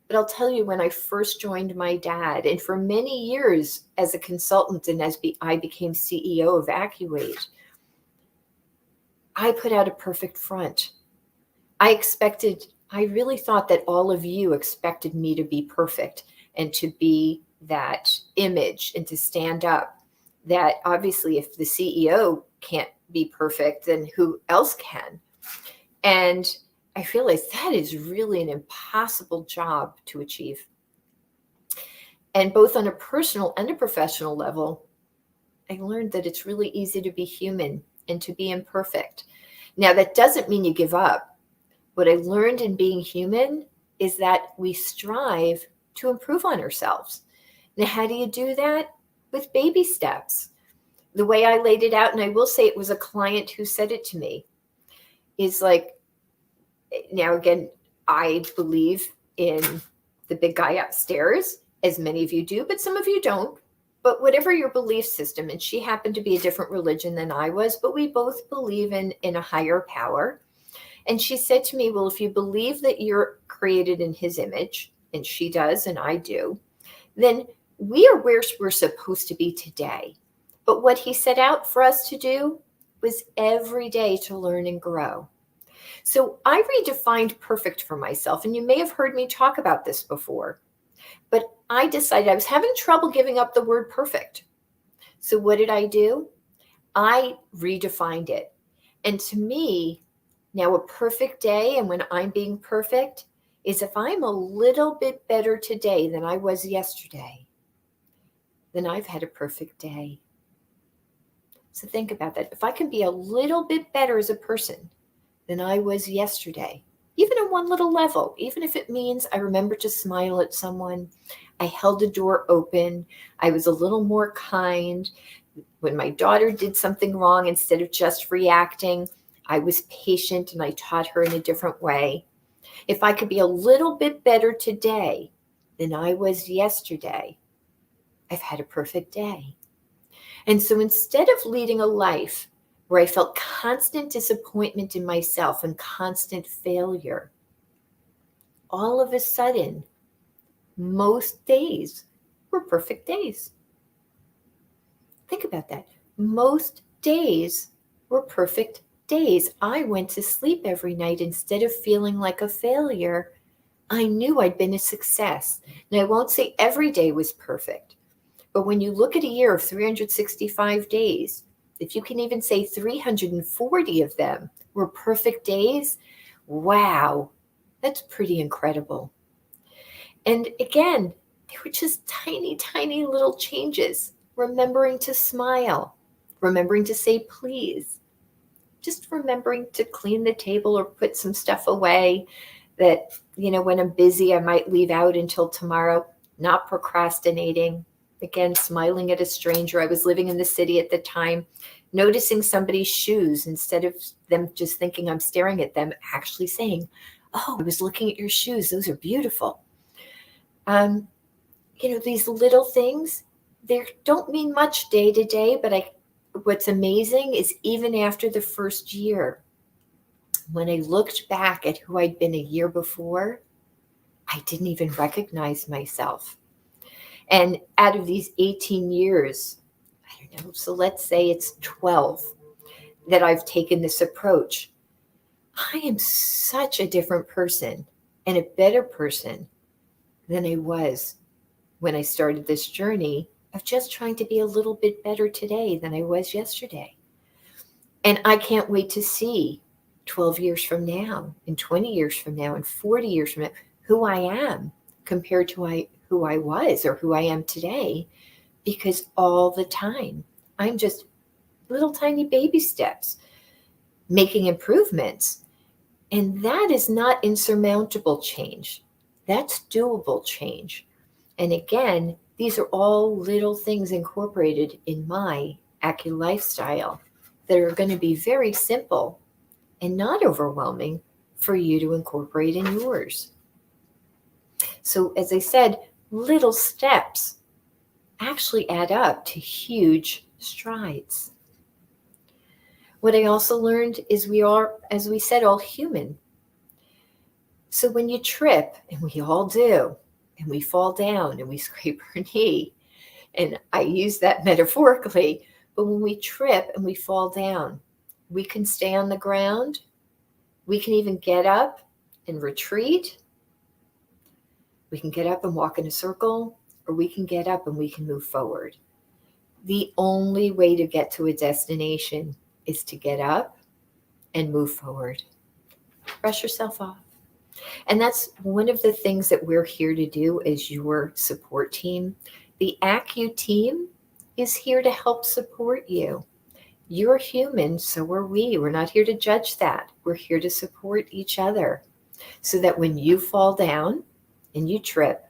But I'll tell you, when I first joined my dad, and for many years as a consultant and as I became CEO of AccuWeight, I put out a perfect front. I really thought that all of you expected me to be perfect and to be that image and to stand up. That obviously if the CEO can't be perfect, then who else can? And I realized that is really an impossible job to achieve. And both on a personal and a professional level, I learned that it's really easy to be human and to be imperfect. Now, that doesn't mean you give up. What I learned in being human is that we strive to improve on ourselves. Now, how do you do that? With baby steps. The way I laid it out, and I will say it was a client who said it to me, is like, now again, I believe in the big guy upstairs, as many of you do, but some of you don't. But whatever your belief system, and she happened to be a different religion than I was, but we both believe in a higher power. And she said to me, well, if you believe that you're created in his image, and she does, and I do, then we are where we're supposed to be today. But what he set out for us to do was every day to learn and grow. So I redefined perfect for myself, and you may have heard me talk about this before, but I decided I was having trouble giving up the word perfect. So what did I do? I redefined it. And to me, now a perfect day, and when I'm being perfect, is if I'm a little bit better today than I was yesterday, then I've had a perfect day. So think about that. If I can be a little bit better as a person than I was yesterday, even on one little level, even if it means I remember to smile at someone, I held the door open, I was a little more kind. When my daughter did something wrong, instead of just reacting, I was patient and I taught her in a different way. If I could be a little bit better today than I was yesterday, I've had a perfect day. And so instead of leading a life where I felt constant disappointment in myself and constant failure, all of a sudden, most days were perfect days. Think about that. Most days were perfect days. I went to sleep every night instead of feeling like a failure. I knew I'd been a success. And I won't say every day was perfect, but when you look at a year of 365 days, if you can even say 340 of them were perfect days, wow, that's pretty incredible. And again, they were just tiny, tiny little changes. Remembering to smile, remembering to say please, just remembering to clean the table or put some stuff away that, when I'm busy, I might leave out until tomorrow, not procrastinating. Again, smiling at a stranger. I was living in the city at the time, noticing somebody's shoes instead of them just thinking I'm staring at them, actually saying, Oh, I was looking at your shoes. Those are beautiful. These little things, they don't mean much day to day, but what's amazing is even after the first year, when I looked back at who I'd been a year before, I didn't even recognize myself. And out of these 18 years, I don't know, so let's say it's 12 that I've taken this approach. I am such a different person and a better person than I was when I started this journey of just trying to be a little bit better today than I was yesterday. And I can't wait to see 12 years from now, and 20 years from now, and 40 years from now, who I am compared to who I was or who I am today, because all the time I'm just little tiny baby steps making improvements. And that is not insurmountable change. That's doable change. And again, these are all little things incorporated in my Acu lifestyle that are going to be very simple and not overwhelming for you to incorporate in yours. So as I said, little steps actually add up to huge strides. What I also learned is we are, as we said, all human. So when you trip, and we all do, and we fall down and we scrape our knee, and I use that metaphorically, but when we trip and we fall down, we can stay on the ground. We can even get up and retreat. We can get up and walk in a circle, or we can get up and we can move forward. The only way to get to a destination is to get up and move forward. Brush yourself off. And that's one of the things that we're here to do as your support team. The Acu team is here to help support you. You're human, so are we. We're not here to judge that. We're here to support each other so that when you fall down and you trip,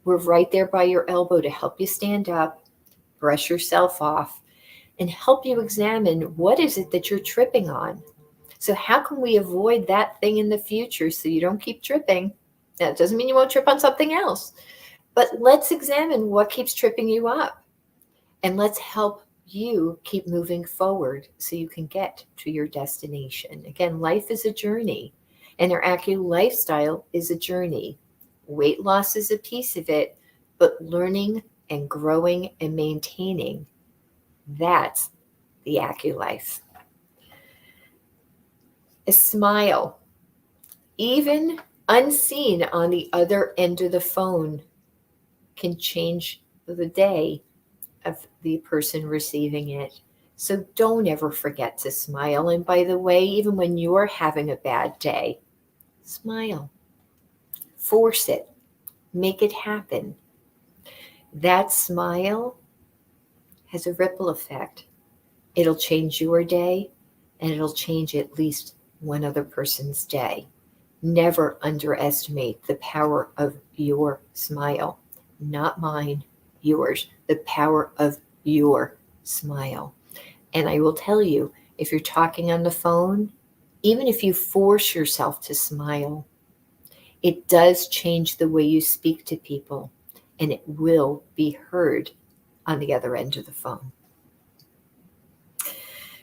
we're right there by your elbow to help you stand up, brush yourself off, and help you examine what is it that you're tripping on. So how can we avoid that thing in the future so you don't keep tripping? That doesn't mean you won't trip on something else, but let's examine what keeps tripping you up, and let's help you keep moving forward so you can get to your destination. Again, life is a journey, and our Acu lifestyle is a journey. Weight loss is a piece of it, but learning and growing and maintaining, that's the Acu life. A smile, even unseen on the other end of the phone, can change the day of the person receiving it. So don't ever forget to smile. And by the way, even when you're having a bad day, smile. Force it. Make it happen. That smile has a ripple effect. It'll change your day, and it'll change at least one other person's day. Never underestimate the power of your smile. Not mine, yours. The power of your smile. And I will tell you, if you're talking on the phone, even if you force yourself to smile, it does change the way you speak to people, and it will be heard on the other end of the phone.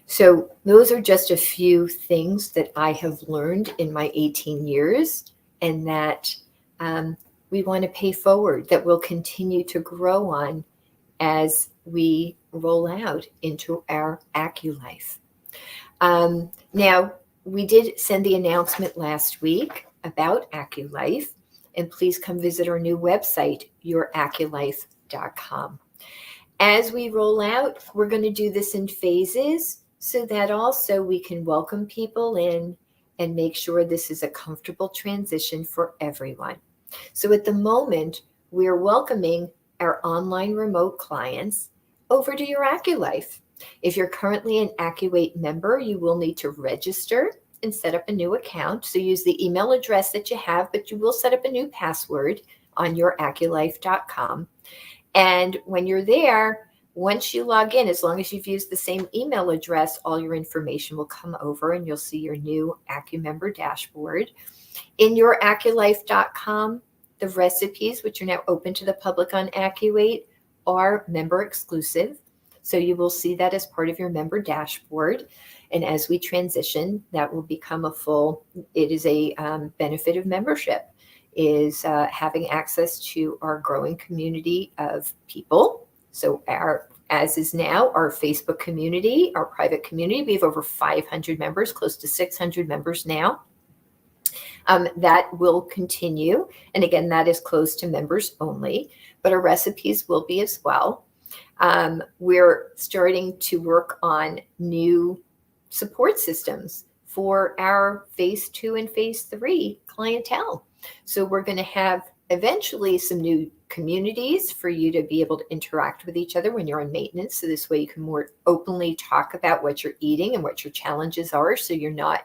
So those are just a few things that I have learned in my 18 years, and that we want to pay forward, that we'll continue to grow on as we roll out into our Acu life. Now, we did send the announcement last week about Acu Life, and please come visit our new website, youraculife.com. As we roll out, we're going to do this in phases so that also we can welcome people in and make sure this is a comfortable transition for everyone. So at the moment, we're welcoming our online remote clients over to your Acu Life. If you're currently an AccuWeight member, you will need to register and set up a new account. So use the email address that you have, but you will set up a new password on youraculife.com. And when you're there, once you log in, as long as you've used the same email address, all your information will come over and you'll see your new Acu member dashboard. In youraculife.com, the recipes, which are now open to the public on AccuWeight, are member exclusive. So you will see that as part of your member dashboard. And as we transition, that will become it is a benefit of membership, is having access to our growing community of people. So as is now our Facebook community, our private community, we have over 500 members, close to 600 members now. That will continue. And again, that is closed to members only, but our recipes will be as well. We're starting to work on new support systems for our phase 2 and phase 3 clientele. So we're going to have eventually some new communities for you to be able to interact with each other when you're on maintenance. So this way you can more openly talk about what you're eating and what your challenges are. So you're not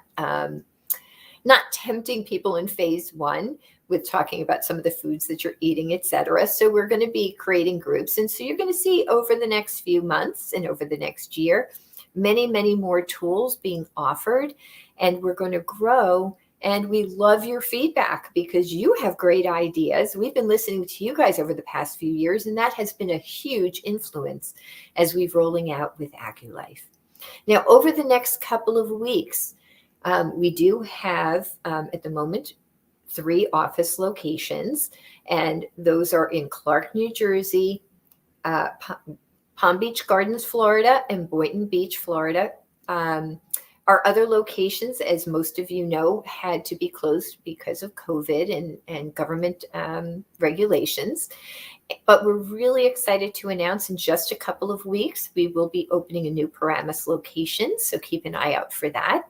tempting people in phase 1 with talking about some of the foods that you're eating, etc. So we're going to be creating groups. And so you're going to see over the next few months and over the next year, many, many more tools being offered. And we're going to grow. And we love your feedback because you have great ideas. We've been listening to you guys over the past few years, and that has been a huge influence as we're rolling out with AccuLife. Now, over the next couple of weeks, we do have, at the moment, 3 office locations, and those are in Clark, New Jersey, Palm Beach Gardens, Florida, and Boynton Beach, Florida. Our other locations, as most of you know, had to be closed because of COVID and government regulations. But we're really excited to announce in just a couple of weeks, we will be opening a new Paramus location, so keep an eye out for that.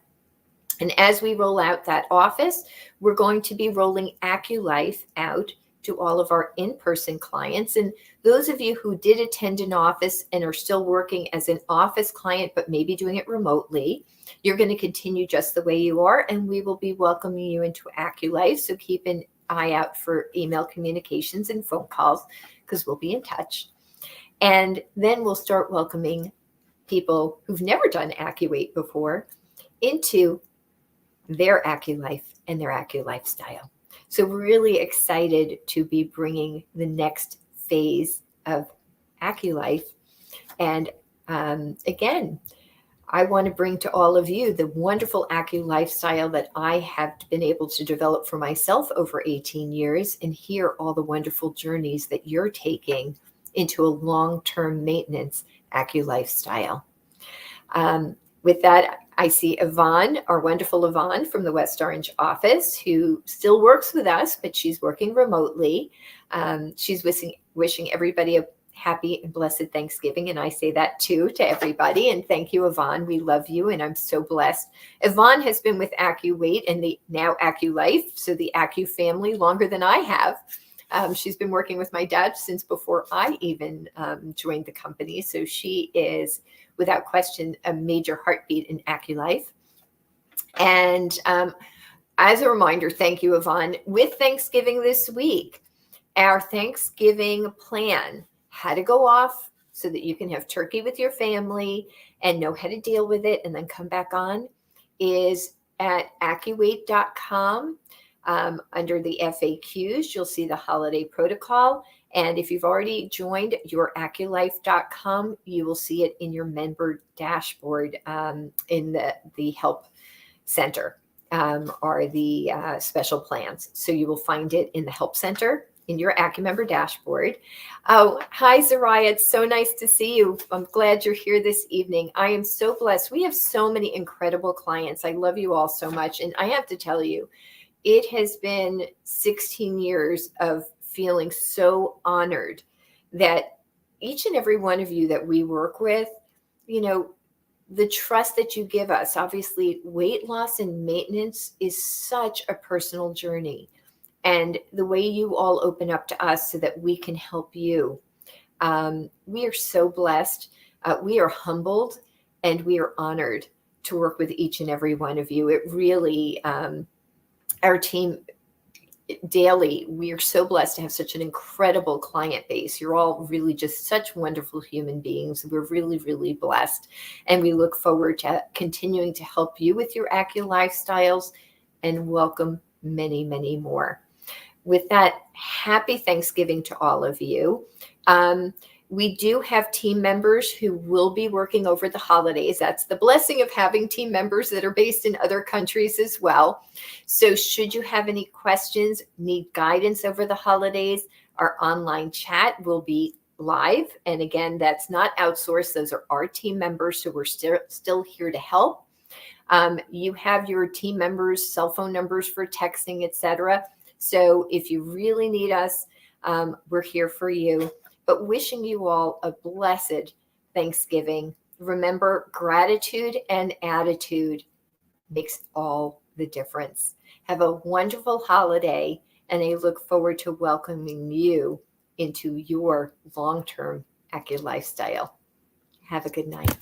And as we roll out that office, we're going to be rolling AccuLife out to all of our in-person clients. And those of you who did attend an office and are still working as an office client, but maybe doing it remotely, you're going to continue just the way you are, and we will be welcoming you into AccuLife. So keep an eye out for email communications and phone calls because we'll be in touch. And then we'll start welcoming people who've never done AccuWeight before into their AccuLife and their AccuLifestyle. So we're really excited to be bringing the next phase of AccuLife. And again, I want to bring to all of you the wonderful AccuLifestyle that I have been able to develop for myself over 18 years, and hear all the wonderful journeys that you're taking into a long-term maintenance AccuLifestyle. With that, I see Yvonne, our wonderful Yvonne from the West Orange office, who still works with us, but she's working remotely. She's wishing everybody a happy and blessed Thanksgiving. And I say that too to everybody. And thank you, Yvonne. We love you. And I'm so blessed. Yvonne has been with AccuWeight and the now AccuLife, so the Accu family, longer than I have. She's been working with my dad since before I even joined the company. So she is, without question, a major heartbeat in AccuLife. And as a reminder, thank you, Yvonne. With Thanksgiving this week, our Thanksgiving plan, how to go off so that you can have turkey with your family and know how to deal with it and then come back on, is at AccuWeight.com. Under the FAQs, you'll see the holiday protocol. And if you've already joined youraculife.com, you will see it in your member dashboard in the help center are the special plans. So you will find it in the help center in your AccuMember dashboard. Oh, hi, Zariah. It's so nice to see you. I'm glad you're here this evening. I am so blessed. We have so many incredible clients. I love you all so much. And I have to tell you, it has been 16 years of feeling so honored that each and every one of you that we work with, you know, the trust that you give us. Obviously, weight loss and maintenance is such a personal journey. And the way you all open up to us so that we can help you, we are so blessed. We are humbled and we are honored to work with each and every one of you. It really, our team daily, we are so blessed to have such an incredible client base. You're all really just such wonderful human beings. We're really, really blessed. And we look forward to continuing to help you with your AccuLifestyles and welcome many, many more. With that, happy Thanksgiving to all of you. We do have team members who will be working over the holidays. That's the blessing of having team members that are based in other countries as well. So should you have any questions, need guidance over the holidays, our online chat will be live. And again, that's not outsourced. Those are our team members. So we're still here to help. You have your team members' cell phone numbers for texting, etc. So if you really need us, we're here for you. But wishing you all a blessed Thanksgiving. Remember, gratitude and attitude makes all the difference. Have a wonderful holiday, and I look forward to welcoming you into your long-term AccuLifestyle. Have a good night.